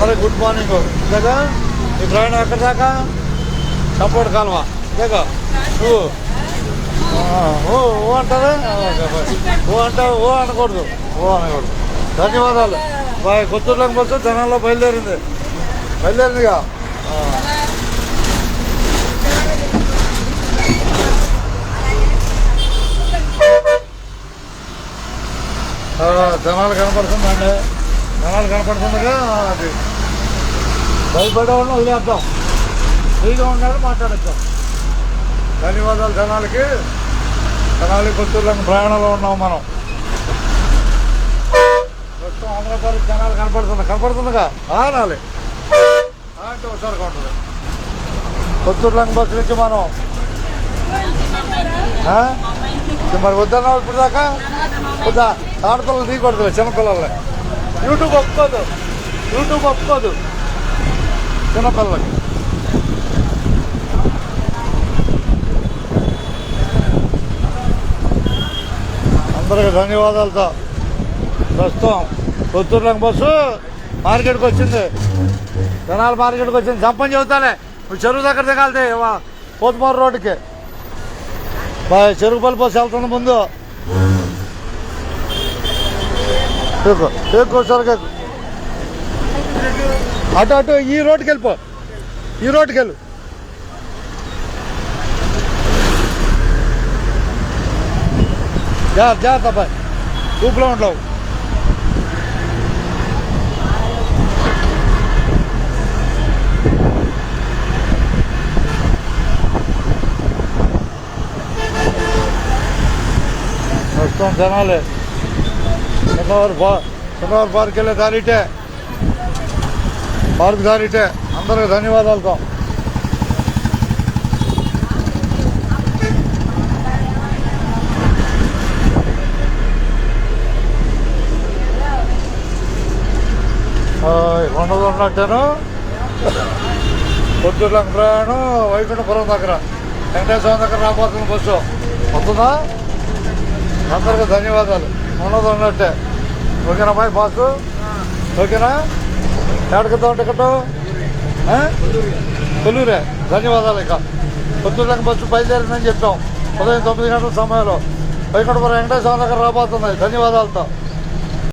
అందరికి good morning. ఇందాక ఈ ప్రయాణం ఎక్కడి దాకా? చంపోటి కాలువ. ఇందాక నువ్వు ఓ అంటారా? ఓ అంటావు, ఓ అనకూడదు, ఓ అనకూడదు. ధన్యవాదాలు. బాయ్. కొత్తూరులోకి బస్సు జనాల్లో బయలుదేరిందిగా. జనాలు కనపడుతుందండి, జనాలు కనపడుతుందిగా. అది భయపడేవాళ్ళని వదిలేద్దాం, ఫ్రీగా ఉన్నాడు మాట్లాడేద్దాం. ధన్యవాదాలు జనాలకి. కొత్తూరులోకి ప్రయాణంలో ఉన్నాం మనం. ప్రస్తుతం ఆంధ్రప్రదేశ్ జనాలు కనపడుతుందిగా. ఆనాలి అంటే ఒకసారి ఉంటుంది. కొత్తూరులోకి బస్సు నుంచి మనం మరి వద్దన్నావు ఇప్పుడు దాకా. వద్దా? ఆడపిల్లలు దిగకూడదు, చిన్నపిల్లల్ని. యూట్యూబ్ ఒప్పుకోదు చిన్నపిల్లలకి. అందరికి ధన్యవాదాలతో ప్రస్తుతం కొత్తూరులోకి బస్సు మార్కెట్కి వచ్చింది. జనాలు మార్కెట్కి వచ్చింది. జంపని చెబుతాలే, నువ్వు చెరువు దగ్గర దిగాలి. పోతుమూరు రోడ్డుకి చెరుకుపల్లి బస్సు వెళ్తుంది ముందు. సరిగ్గా అటు ఈ రోడ్డుకి వెళ్ళిపో, ఈ రోడ్డుకి వెళ్ళు. జాగ్రత్త అబ్బాయి, ఊపులో ఉండవు. ప్రస్తుతం జనాలే. చిన్నవారు పార్క్ వెళ్ళే దారిటే, పార్క్ దారిటే. అందరికి ధన్యవాదాలతో. ఉండదు ఉన్నట్టేను. కొత్తూరులోకి ప్రయాణం వైకుంఠపురం దగ్గర వెంకటేశ్వరం దగ్గర రాబోతుంది బస్సు. వస్తుందా? అందరికి ధన్యవాదాలు. ఉన్నది ఉన్నట్టే. ఓకేనా బాయ్ బాసు? ఓకేనా? ఎక్కడికిద్దాం టికెట్? కొల్లూరే. ధన్యవాదాలు. ఇక కొత్తూరులోకి బస్సు బయలుదేరిందని చెప్పాం. ఉదయం 9 గంటల సమయంలో వైకుంఠపురం వెంకటేశ్వరం దగ్గర రాబోతుంది. ధన్యవాదాలతో.